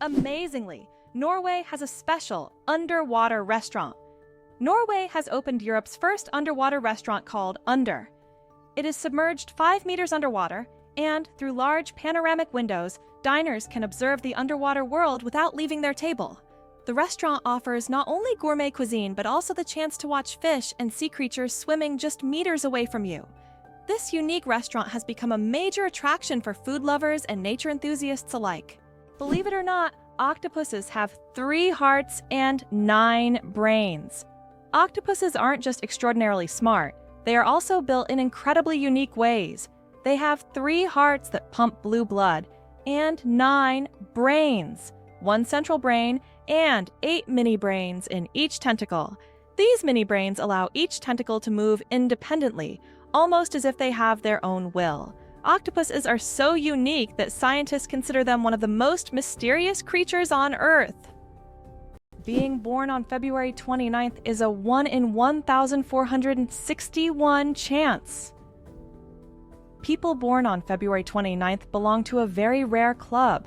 Amazingly, Norway has a special underwater restaurant. Norway has opened Europe's first underwater restaurant called Under. It is submerged 5 meters underwater, and through large panoramic windows, diners can observe the underwater world without leaving their table. The restaurant offers not only gourmet cuisine but also the chance to watch fish and sea creatures swimming just meters away from you. This unique restaurant has become a major attraction for food lovers and nature enthusiasts alike. Believe it or not, octopuses have 3 hearts and 9 brains. Octopuses aren't just extraordinarily smart, they are also built in incredibly unique ways. They have 3 hearts that pump blue blood, and 9 brains, 1 central brain, and 8 mini brains in each tentacle. These mini brains allow each tentacle to move independently, almost as if they have their own will. Octopuses are so unique that scientists consider them one of the most mysterious creatures on Earth. Being born on February 29th is a 1 in 1,461 chance. People born on February 29th belong to a very rare club,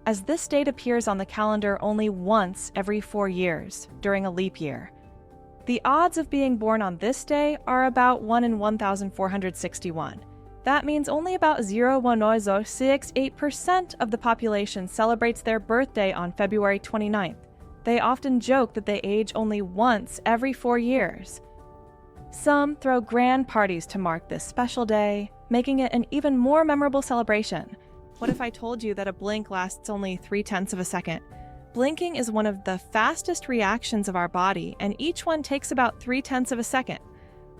as this date appears on the calendar only once every 4 years, during a leap year. The odds of being born on this day are about 1 in 1,461. That means only about 0.068% of the population celebrates their birthday on February 29th. They often joke that they age only once every 4 years. Some throw grand parties to mark this special day, making it an even more memorable celebration. What if I told you that a blink lasts only 0.3 of a second? Blinking is one of the fastest reactions of our body, and each one takes about 0.3 of a second.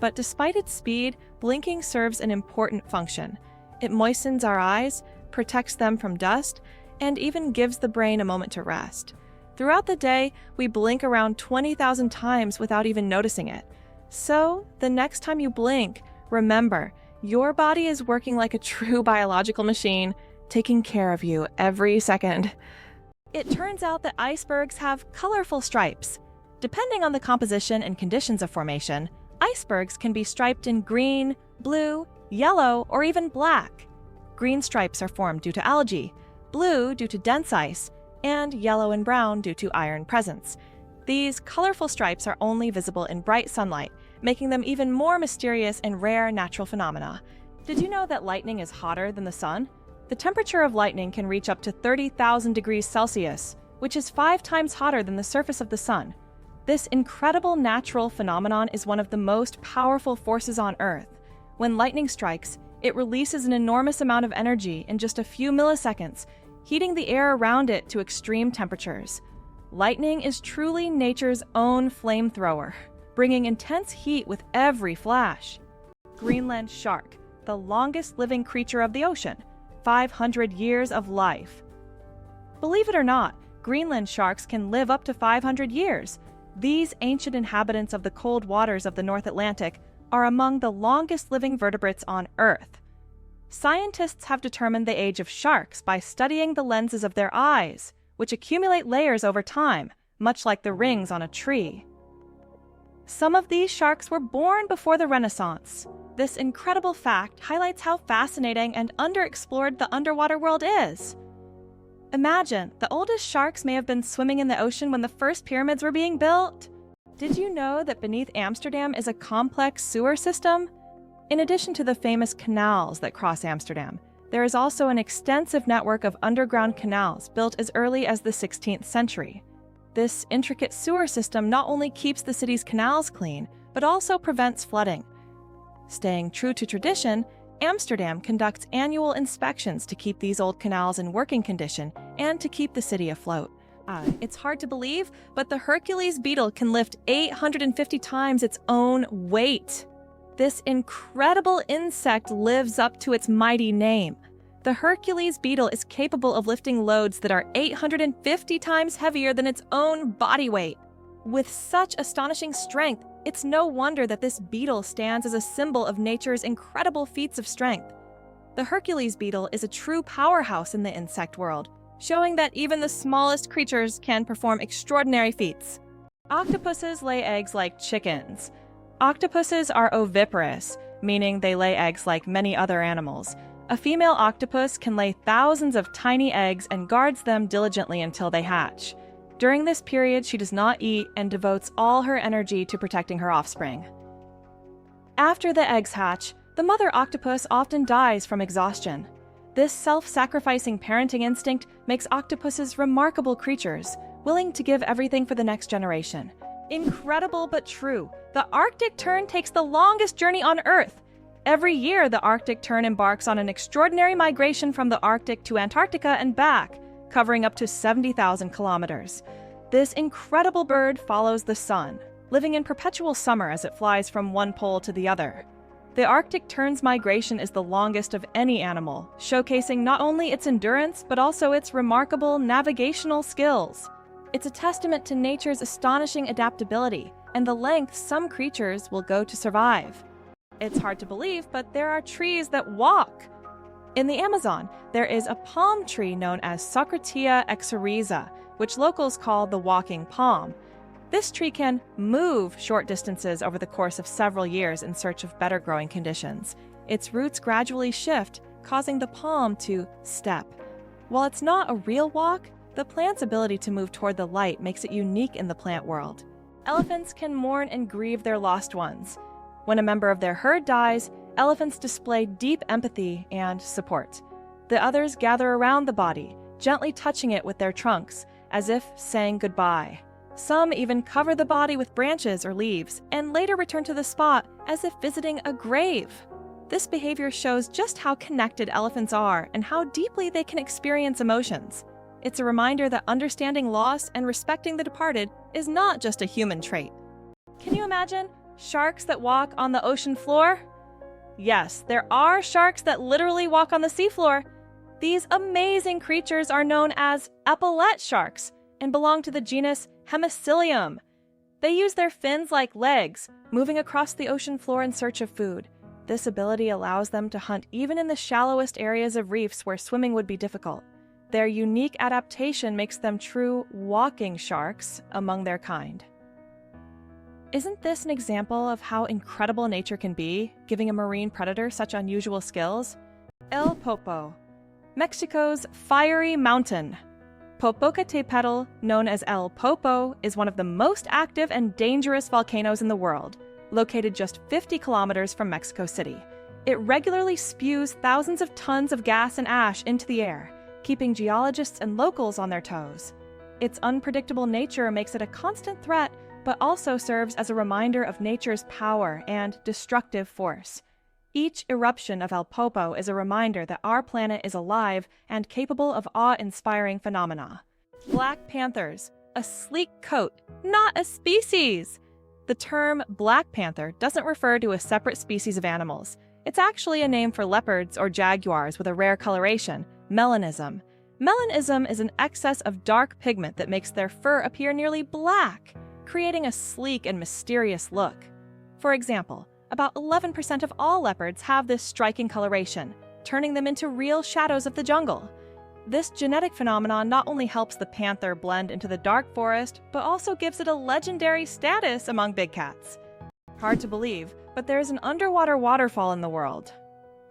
But despite its speed, blinking serves an important function. It moistens our eyes, protects them from dust, and even gives the brain a moment to rest. Throughout the day, we blink around 20,000 times without even noticing it. So, the next time you blink, remember, your body is working like a true biological machine, taking care of you every second. It turns out that icebergs have colorful stripes. Depending on the composition and conditions of formation, icebergs can be striped in green, blue, yellow, or even black. Green stripes are formed due to algae, blue due to dense ice, and yellow and brown due to iron presence. These colorful stripes are only visible in bright sunlight, making them even more mysterious and rare natural phenomena. Did you know that lightning is hotter than the sun? The temperature of lightning can reach up to 30,000 degrees Celsius, which is 5 times hotter than the surface of the sun. This incredible natural phenomenon is one of the most powerful forces on Earth. When lightning strikes, it releases an enormous amount of energy in just a few milliseconds, heating the air around it to extreme temperatures. Lightning is truly nature's own flamethrower, bringing intense heat with every flash. Greenland shark, the longest living creature of the ocean, 500 years of life. Believe it or not, Greenland sharks can live up to 500 years. These ancient inhabitants of the cold waters of the North Atlantic are among the longest living vertebrates on Earth. Scientists have determined the age of sharks by studying the lenses of their eyes, which accumulate layers over time, much like the rings on a tree. Some of these sharks were born before the Renaissance. This incredible fact highlights how fascinating and underexplored the underwater world is. Imagine, the oldest sharks may have been swimming in the ocean when the first pyramids were being built. Did you know that beneath Amsterdam is a complex sewer system? In addition to the famous canals that cross Amsterdam, there is also an extensive network of underground canals built as early as the 16th century. This intricate sewer system not only keeps the city's canals clean, but also prevents flooding. Staying true to tradition, Amsterdam conducts annual inspections to keep these old canals in working condition and to keep the city afloat. It's hard to believe, but the Hercules beetle can lift 850 times its own weight. This incredible insect lives up to its mighty name. The Hercules beetle is capable of lifting loads that are 850 times heavier than its own body weight. With such astonishing strength, it's no wonder that this beetle stands as a symbol of nature's incredible feats of strength. The Hercules beetle is a true powerhouse in the insect world, showing that even the smallest creatures can perform extraordinary feats. Octopuses lay eggs like chickens. Octopuses are oviparous, meaning they lay eggs like many other animals. A female octopus can lay thousands of tiny eggs and guards them diligently until they hatch. During this period, she does not eat and devotes all her energy to protecting her offspring. After the eggs hatch, the mother octopus often dies from exhaustion. This self-sacrificing parenting instinct makes octopuses remarkable creatures, willing to give everything for the next generation. Incredible but true, the Arctic tern takes the longest journey on Earth. Every year, the Arctic tern embarks on an extraordinary migration from the Arctic to Antarctica and back, covering up to 70,000 kilometers. This incredible bird follows the sun, living in perpetual summer as it flies from one pole to the other. The Arctic tern's migration is the longest of any animal, showcasing not only its endurance but also its remarkable navigational skills. It's a testament to nature's astonishing adaptability and the lengths some creatures will go to survive. It's hard to believe, but there are trees that walk. In the Amazon, there is a palm tree known as Socratia exoriza, which locals call the walking palm. This tree can move short distances over the course of several years in search of better growing conditions. Its roots gradually shift, causing the palm to step. While it's not a real walk, the plant's ability to move toward the light makes it unique in the plant world. Elephants can mourn and grieve their lost ones. When a member of their herd dies, elephants display deep empathy and support. The others gather around the body, gently touching it with their trunks, as if saying goodbye. Some even cover the body with branches or leaves, and later return to the spot as if visiting a grave. This behavior shows just how connected elephants are and how deeply they can experience emotions. It's a reminder that understanding loss and respecting the departed is not just a human trait. Can you imagine sharks that walk on the ocean floor? Yes, there are sharks that literally walk on the seafloor. These amazing creatures are known as epaulette sharks and belong to the genus Hemicillium. They use their fins like legs, moving across the ocean floor in search of food. This ability allows them to hunt even in the shallowest areas of reefs where swimming would be difficult. Their unique adaptation makes them true walking sharks among their kind. Isn't this an example of how incredible nature can be, giving a marine predator such unusual skills? El Popo, Mexico's fiery mountain. Popocatépetl, known as El Popo, is one of the most active and dangerous volcanoes in the world, located just 50 kilometers from Mexico City. It regularly spews thousands of tons of gas and ash into the air, keeping geologists and locals on their toes. Its unpredictable nature makes it a constant threat, but also serves as a reminder of nature's power and destructive force. Each eruption of El Popo is a reminder that our planet is alive and capable of awe-inspiring phenomena. Black panthers, a sleek coat, not a species! The term black panther doesn't refer to a separate species of animals. It's actually a name for leopards or jaguars with a rare coloration, melanism. Melanism is an excess of dark pigment that makes their fur appear nearly black, creating a sleek and mysterious look. For example, about 11% of all leopards have this striking coloration, turning them into real shadows of the jungle. This genetic phenomenon not only helps the panther blend into the dark forest, but also gives it a legendary status among big cats. Hard to believe, but there is an underwater waterfall in the world.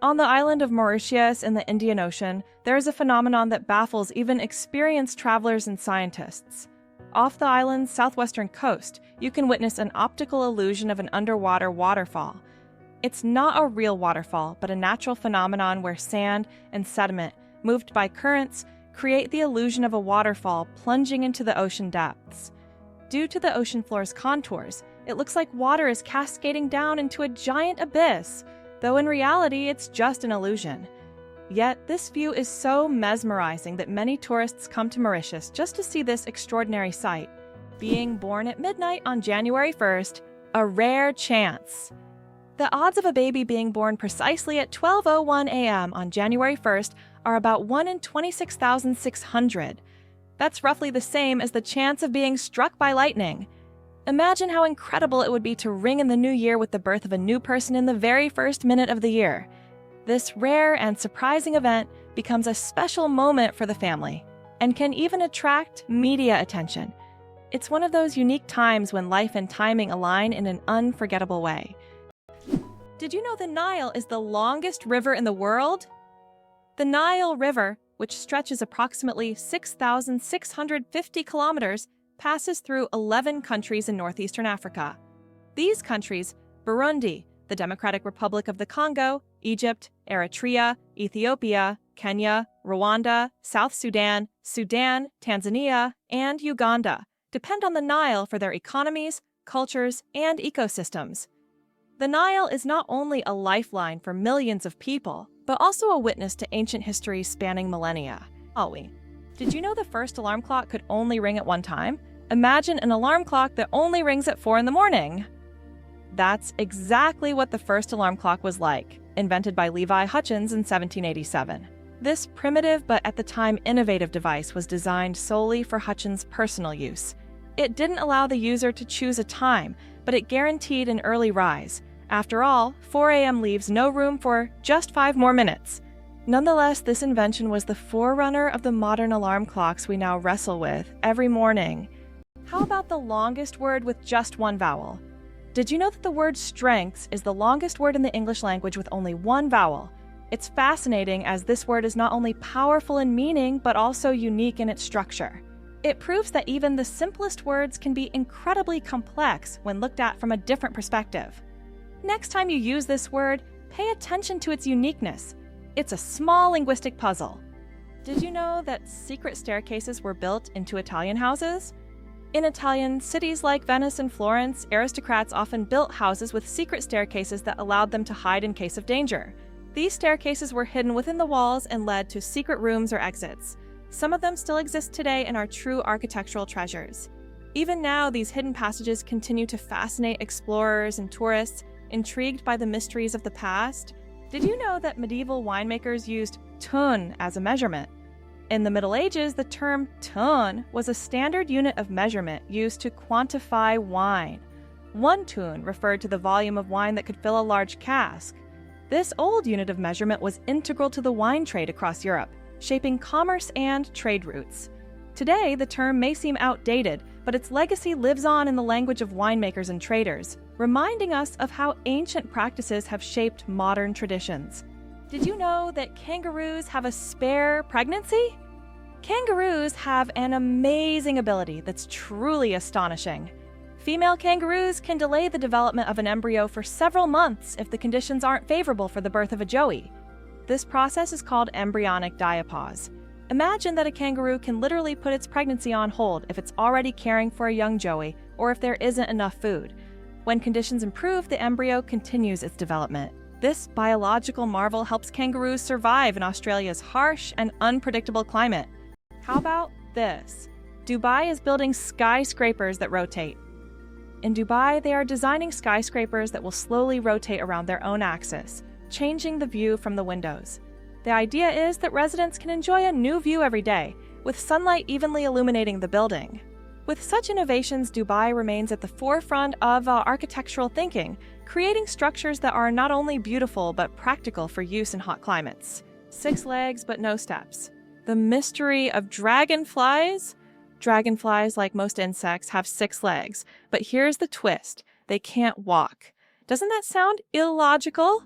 On the island of Mauritius in the Indian Ocean, there is a phenomenon that baffles even experienced travelers and scientists. Off the island's southwestern coast, you can witness an optical illusion of an underwater waterfall. It's not a real waterfall, but a natural phenomenon where sand and sediment, moved by currents, create the illusion of a waterfall plunging into the ocean depths. Due to the ocean floor's contours, it looks like water is cascading down into a giant abyss, though in reality it's just an illusion. Yet this view is so mesmerizing that many tourists come to Mauritius just to see this extraordinary sight. Being born at midnight on January 1st, a rare chance. The odds of a baby being born precisely at 12:01 a.m. on January 1st are about 1 in 26,600. That's roughly the same as the chance of being struck by lightning. Imagine how incredible it would be to ring in the new year with the birth of a new person in the very first minute of the year. This rare and surprising event becomes a special moment for the family and can even attract media attention. It's one of those unique times when life and timing align in an unforgettable way. Did you know the Nile is the longest river in the world? The Nile River, which stretches approximately 6,650 kilometers, passes through 11 countries in northeastern Africa. These countries, Burundi, the Democratic Republic of the Congo, Egypt, Eritrea, Ethiopia, Kenya, Rwanda, South Sudan, Sudan, Tanzania, and Uganda, depend on the Nile for their economies, cultures, and ecosystems. The Nile is not only a lifeline for millions of people, but also a witness to ancient history spanning millennia. Did you know the first alarm clock could only ring at one time? Imagine an alarm clock that only rings at 4 in the morning. That's exactly what the first alarm clock was like, invented by Levi Hutchins in 1787. This primitive but at the time innovative device was designed solely for Hutchins' personal use. It didn't allow the user to choose a time, but it guaranteed an early rise. After all, 4 a.m. leaves no room for just 5 more minutes. Nonetheless, this invention was the forerunner of the modern alarm clocks we now wrestle with every morning. How about the longest word with just one vowel? Did you know that the word strength is the longest word in the English language with only one vowel? It's fascinating as this word is not only powerful in meaning, but also unique in its structure. It proves that even the simplest words can be incredibly complex when looked at from a different perspective. Next time you use this word, pay attention to its uniqueness. It's a small linguistic puzzle. Did you know that secret staircases were built into Italian houses? In Italian cities like Venice and Florence, aristocrats often built houses with secret staircases that allowed them to hide in case of danger. These staircases were hidden within the walls and led to secret rooms or exits. Some of them still exist today and are true architectural treasures. Even now, these hidden passages continue to fascinate explorers and tourists, intrigued by the mysteries of the past. Did you know that medieval winemakers used tern as a measurement? In the Middle Ages, the term tern was a standard unit of measurement used to quantify wine. 1 tun referred to the volume of wine that could fill a large cask. This old unit of measurement was integral to the wine trade across Europe, shaping commerce and trade routes. Today, the term may seem outdated, but its legacy lives on in the language of winemakers and traders, reminding us of how ancient practices have shaped modern traditions. Did you know that kangaroos have a spare pregnancy? Kangaroos have an amazing ability that's truly astonishing. Female kangaroos can delay the development of an embryo for several months if the conditions aren't favorable for the birth of a joey. This process is called embryonic diapause. Imagine that a kangaroo can literally put its pregnancy on hold if it's already caring for a young joey or if there isn't enough food. When conditions improve, the embryo continues its development. This biological marvel helps kangaroos survive in Australia's harsh and unpredictable climate. How about this? Dubai is building skyscrapers that rotate. In Dubai, they are designing skyscrapers that will slowly rotate around their own axis, changing the view from the windows. The idea is that residents can enjoy a new view every day, with sunlight evenly illuminating the building. With such innovations, Dubai remains at the forefront of architectural thinking, creating structures that are not only beautiful but practical for use in hot climates. 6 legs but no steps. The mystery of dragonflies? Dragonflies, like most insects, have 6 legs, but here's the twist: they can't walk. Doesn't that sound illogical?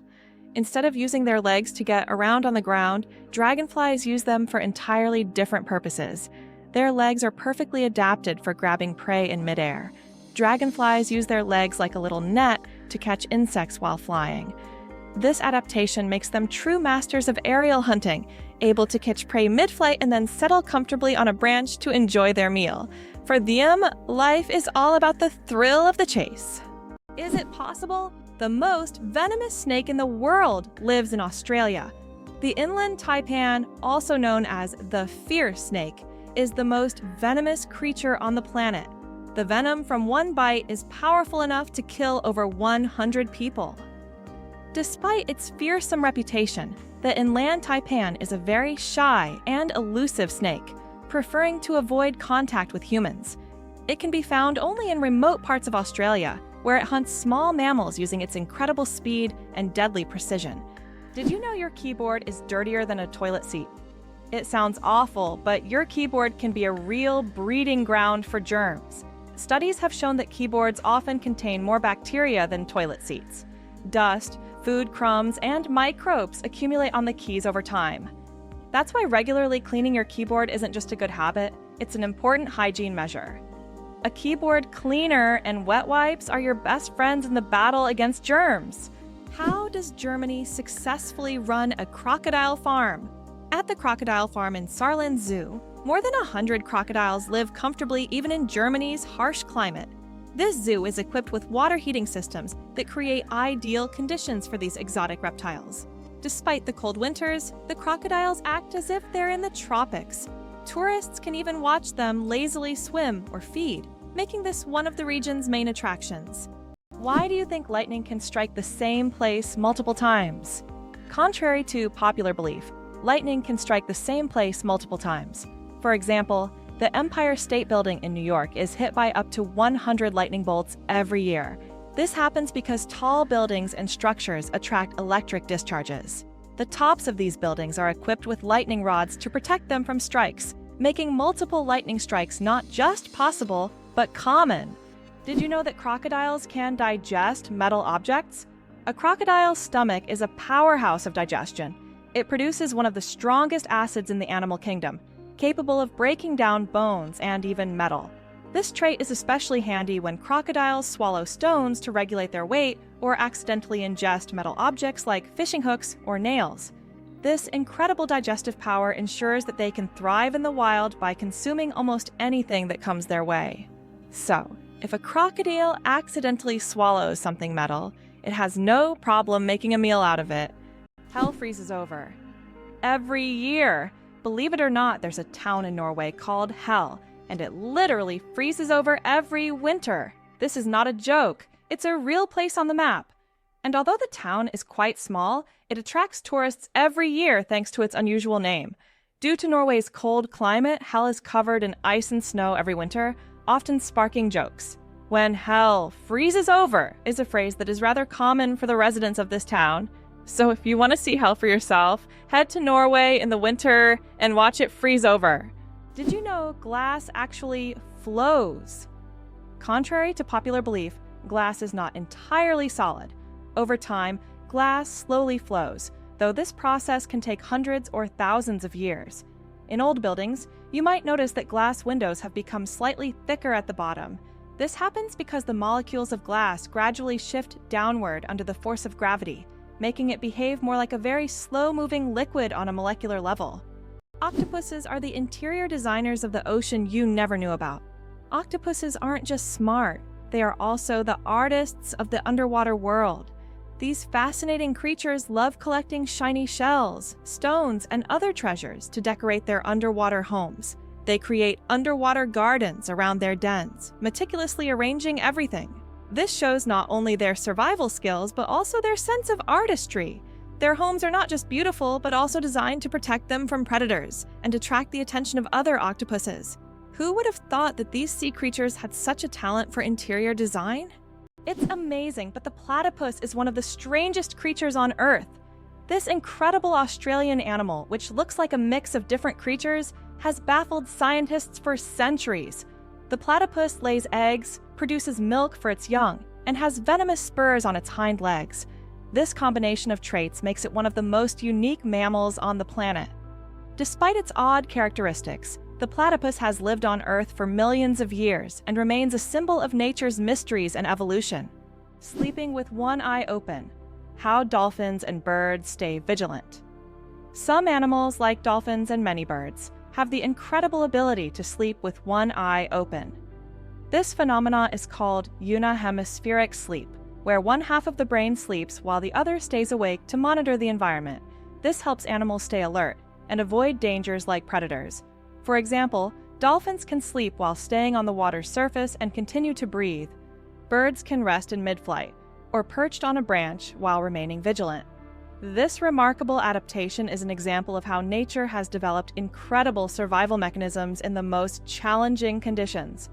Instead of using their legs to get around on the ground, dragonflies use them for entirely different purposes. Their legs are perfectly adapted for grabbing prey in midair. Dragonflies use their legs like a little net to catch insects while flying. This adaptation makes them true masters of aerial hunting, able to catch prey mid-flight and then settle comfortably on a branch to enjoy their meal. For them, life is all about the thrill of the chase. Is it possible? The most venomous snake in the world lives in Australia. The inland taipan, also known as the fierce snake, is the most venomous creature on the planet. The venom from one bite is powerful enough to kill over 100 people. Despite its fearsome reputation, the inland taipan is a very shy and elusive snake, preferring to avoid contact with humans. It can be found only in remote parts of Australia, where it hunts small mammals using its incredible speed and deadly precision. Did you know your keyboard is dirtier than a toilet seat? It sounds awful, but your keyboard can be a real breeding ground for germs. Studies have shown that keyboards often contain more bacteria than toilet seats. Dust, food crumbs, and microbes accumulate on the keys over time. That's why regularly cleaning your keyboard isn't just a good habit, it's an important hygiene measure. A keyboard cleaner and wet wipes are your best friends in the battle against germs. How does Germany successfully run a crocodile farm? At the crocodile farm in Saarland Zoo, more than 100 crocodiles live comfortably even in Germany's harsh climate. This zoo is equipped with water heating systems that create ideal conditions for these exotic reptiles. Despite the cold winters, the crocodiles act as if they're in the tropics. Tourists can even watch them lazily swim or feed, making this one of the region's main attractions. Why do you think lightning can strike the same place multiple times? Contrary to popular belief, lightning can strike the same place multiple times. For example, the Empire State Building in New York is hit by up to 100 lightning bolts every year. This happens because tall buildings and structures attract electric discharges. The tops of these buildings are equipped with lightning rods to protect them from strikes, making multiple lightning strikes not just possible, but common. Did you know that crocodiles can digest metal objects? A crocodile's stomach is a powerhouse of digestion. It produces one of the strongest acids in the animal kingdom, capable of breaking down bones and even metal. This trait is especially handy when crocodiles swallow stones to regulate their weight or accidentally ingest metal objects like fishing hooks or nails. This incredible digestive power ensures that they can thrive in the wild by consuming almost anything that comes their way. So, if a crocodile accidentally swallows something metal, it has no problem making a meal out of it. Hell freezes over. Every year. Believe it or not, there's a town in Norway called Hell, and it literally freezes over every winter. This is not a joke. It's a real place on the map. And although the town is quite small, it attracts tourists every year thanks to its unusual name. Due to Norway's cold climate, Hell is covered in ice and snow every winter, often sparking jokes. When hell freezes over is a phrase that is rather common for the residents of this town. So if you want to see hell for yourself, head to Norway in the winter and watch it freeze over. Did you know glass actually flows? Contrary to popular belief, glass is not entirely solid. Over time, glass slowly flows, though this process can take hundreds or thousands of years. In old buildings, you might notice that glass windows have become slightly thicker at the bottom. This happens because the molecules of glass gradually shift downward under the force of gravity, making it behave more like a very slow-moving liquid on a molecular level. Octopuses are the interior designers of the ocean you never knew about. Octopuses aren't just smart, they are also the artists of the underwater world. These fascinating creatures love collecting shiny shells, stones, and other treasures to decorate their underwater homes. They create underwater gardens around their dens, meticulously arranging everything. This shows not only their survival skills, but also their sense of artistry. Their homes are not just beautiful, but also designed to protect them from predators and attract the attention of other octopuses. Who would have thought that these sea creatures had such a talent for interior design? It's amazing, but the platypus is one of the strangest creatures on Earth. This incredible Australian animal, which looks like a mix of different creatures, has baffled scientists for centuries. The platypus lays eggs, produces milk for its young, and has venomous spurs on its hind legs. This combination of traits makes it one of the most unique mammals on the planet. Despite its odd characteristics, the platypus has lived on Earth for millions of years and remains a symbol of nature's mysteries and evolution. Sleeping with one eye open. How dolphins and birds stay vigilant. Some animals, like dolphins and many birds, have the incredible ability to sleep with one eye open. This phenomena is called unihemispheric sleep, where one half of the brain sleeps while the other stays awake to monitor the environment. This helps animals stay alert and avoid dangers like predators. For example, dolphins can sleep while staying on the water's surface and continue to breathe. Birds can rest in mid-flight, or perched on a branch while remaining vigilant. This remarkable adaptation is an example of how nature has developed incredible survival mechanisms in the most challenging conditions.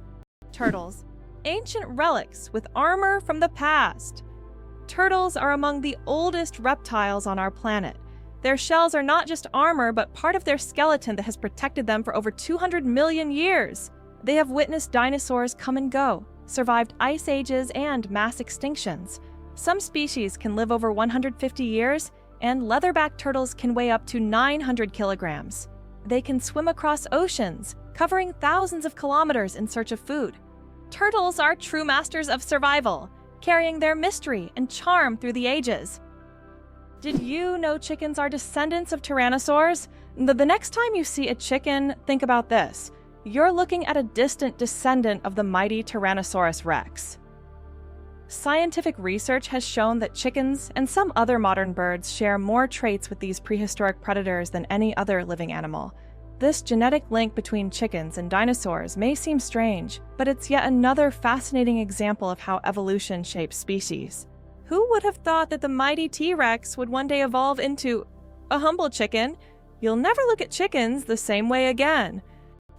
Turtles. Ancient relics with armor from the past. Turtles are among the oldest reptiles on our planet. Their shells are not just armor, but part of their skeleton that has protected them for over 200 million years. They have witnessed dinosaurs come and go, survived ice ages and mass extinctions. Some species can live over 150 years, and leatherback turtles can weigh up to 900 kilograms. They can swim across oceans, covering thousands of kilometers in search of food. Turtles are true masters of survival, carrying their mystery and charm through the ages. Did you know chickens are descendants of tyrannosaurs? The next time you see a chicken, think about this. You're looking at a distant descendant of the mighty Tyrannosaurus rex. Scientific research has shown that chickens and some other modern birds share more traits with these prehistoric predators than any other living animal. This genetic link between chickens and dinosaurs may seem strange, but it's yet another fascinating example of how evolution shapes species. Who would have thought that the mighty T-Rex would one day evolve into a humble chicken? You'll never look at chickens the same way again.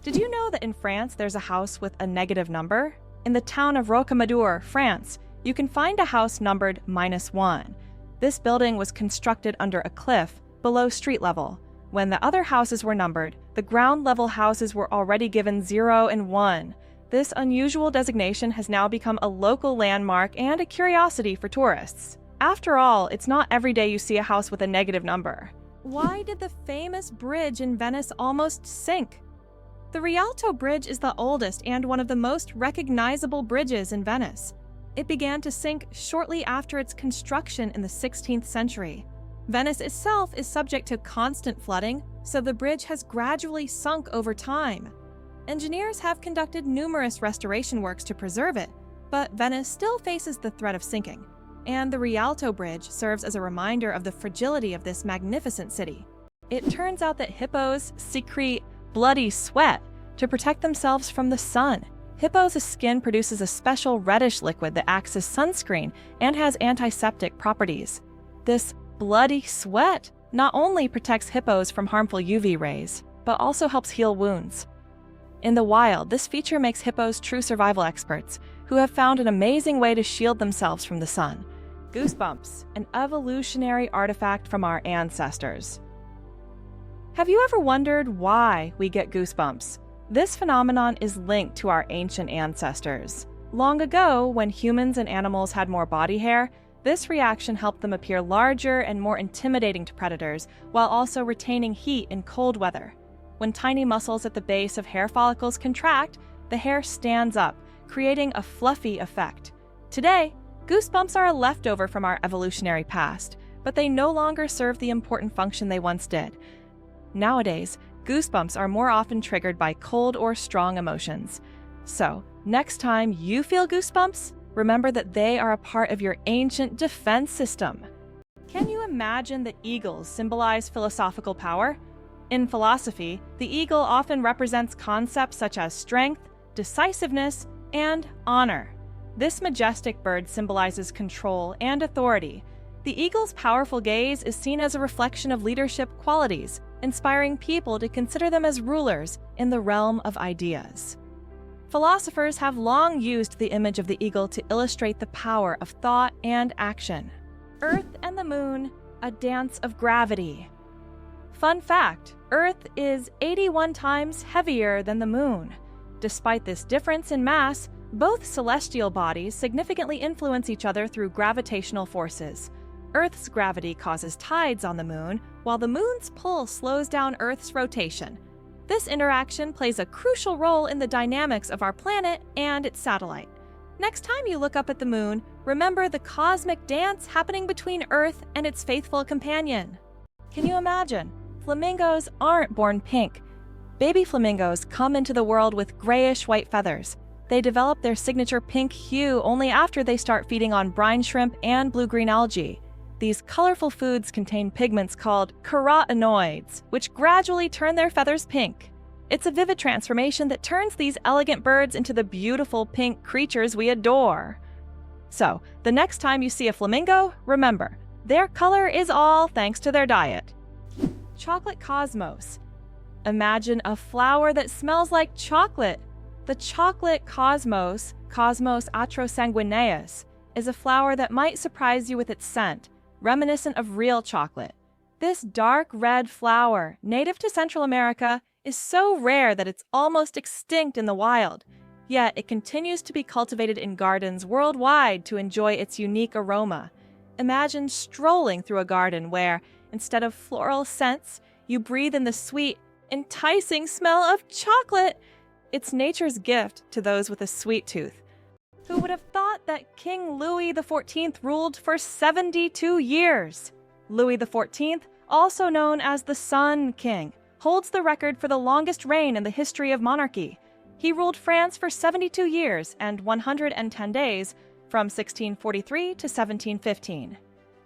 Did you know that in France there's a house with a negative number? In the town of Rocamadour, France, you can find a house numbered -1. This building was constructed under a cliff below street level. When the other houses were numbered, the ground-level houses were already given 0 and 1. This unusual designation has now become a local landmark and a curiosity for tourists. After all, it's not every day you see a house with a negative number. Why did the famous bridge in Venice almost sink? The Rialto Bridge is the oldest and one of the most recognizable bridges in Venice. It began to sink shortly after its construction in the 16th century. Venice itself is subject to constant flooding, so the bridge has gradually sunk over time. Engineers have conducted numerous restoration works to preserve it, but Venice still faces the threat of sinking, and the Rialto Bridge serves as a reminder of the fragility of this magnificent city. It turns out that hippos secrete bloody sweat to protect themselves from the sun. Hippos' skin produces a special reddish liquid that acts as sunscreen and has antiseptic properties. This bloody sweat not only protects hippos from harmful UV rays, but also helps heal wounds. In the wild, this feature makes hippos true survival experts who have found an amazing way to shield themselves from the sun. Goosebumps, an evolutionary artifact from our ancestors. Have you ever wondered why we get goosebumps? This phenomenon is linked to our ancient ancestors. Long ago, when humans and animals had more body hair, this reaction helped them appear larger and more intimidating to predators, while also retaining heat in cold weather. When tiny muscles at the base of hair follicles contract, the hair stands up, creating a fluffy effect. Today, goosebumps are a leftover from our evolutionary past, but they no longer serve the important function they once did. Nowadays, goosebumps are more often triggered by cold or strong emotions. So, next time you feel goosebumps, remember that they are a part of your ancient defense system. Can you imagine that eagles symbolize philosophical power? In philosophy, the eagle often represents concepts such as strength, decisiveness, and honor. This majestic bird symbolizes control and authority. The eagle's powerful gaze is seen as a reflection of leadership qualities, inspiring people to consider them as rulers in the realm of ideas. Philosophers have long used the image of the eagle to illustrate the power of thought and action. Earth and the moon, a dance of gravity. Fun fact, Earth is 81 times heavier than the moon. Despite this difference in mass, both celestial bodies significantly influence each other through gravitational forces. Earth's gravity causes tides on the moon, while the moon's pull slows down Earth's rotation. This interaction plays a crucial role in the dynamics of our planet and its satellite. Next time you look up at the moon, remember the cosmic dance happening between Earth and its faithful companion. Can you imagine? Flamingos aren't born pink. Baby flamingos come into the world with grayish-white feathers. They develop their signature pink hue only after they start feeding on brine shrimp and blue-green algae. These colorful foods contain pigments called carotenoids, which gradually turn their feathers pink. It's a vivid transformation that turns these elegant birds into the beautiful pink creatures we adore. So, the next time you see a flamingo, remember, their color is all thanks to their diet. Chocolate cosmos. Imagine a flower that smells like chocolate. The chocolate cosmos, Cosmos atrosanguineus, is a flower that might surprise you with its scent, reminiscent of real chocolate. This dark red flower, native to Central America, is so rare that it's almost extinct in the wild. Yet it continues to be cultivated in gardens worldwide to enjoy its unique aroma. Imagine strolling through a garden where, instead of floral scents, you breathe in the sweet, enticing smell of chocolate. It's nature's gift to those with a sweet tooth. Who would have thought that King Louis the Fourteenth ruled for 72 years? Louis the Fourteenth, also known as the Sun King, holds the record for the longest reign in the history of monarchy. He ruled France for 72 years and 110 days, from 1643 to 1715.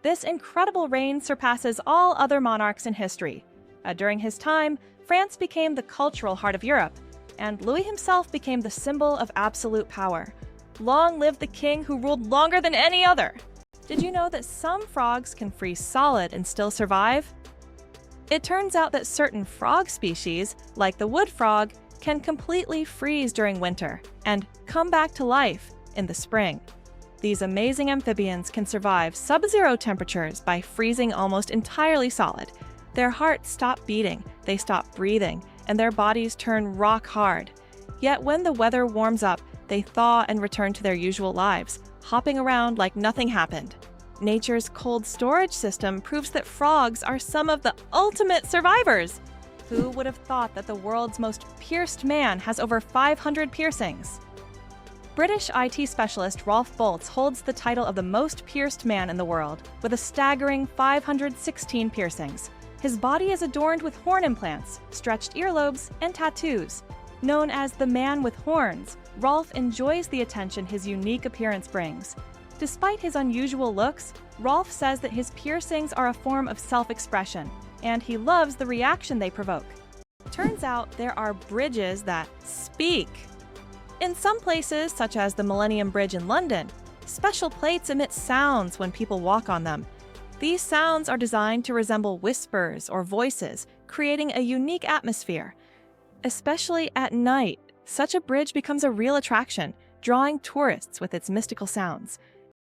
This incredible reign surpasses all other monarchs in history. During his time, France became the cultural heart of Europe, and Louis himself became the symbol of absolute power. Long live the king who ruled longer than any other! Did you know that some frogs can freeze solid and still survive? It turns out that certain frog species, like the wood frog, can completely freeze during winter and come back to life in the spring. These amazing amphibians can survive sub-zero temperatures by freezing almost entirely solid. Their hearts stop beating, they stop breathing, and their bodies turn rock hard. Yet when the weather warms up, they thaw and return to their usual lives, hopping around like nothing happened. Nature's cold storage system proves that frogs are some of the ultimate survivors. Who would have thought that the world's most pierced man has over 500 piercings? British IT specialist Rolf Boltz holds the title of the most pierced man in the world, with a staggering 516 piercings. His body is adorned with horn implants, stretched earlobes, and tattoos. Known as the man with horns, Rolf enjoys the attention his unique appearance brings. Despite his unusual looks, Rolf says that his piercings are a form of self-expression, and he loves the reaction they provoke. Turns out there are bridges that speak. In some places, such as the Millennium Bridge in London, special plates emit sounds when people walk on them. These sounds are designed to resemble whispers or voices, creating a unique atmosphere. Especially at night, such a bridge becomes a real attraction, drawing tourists with its mystical sounds.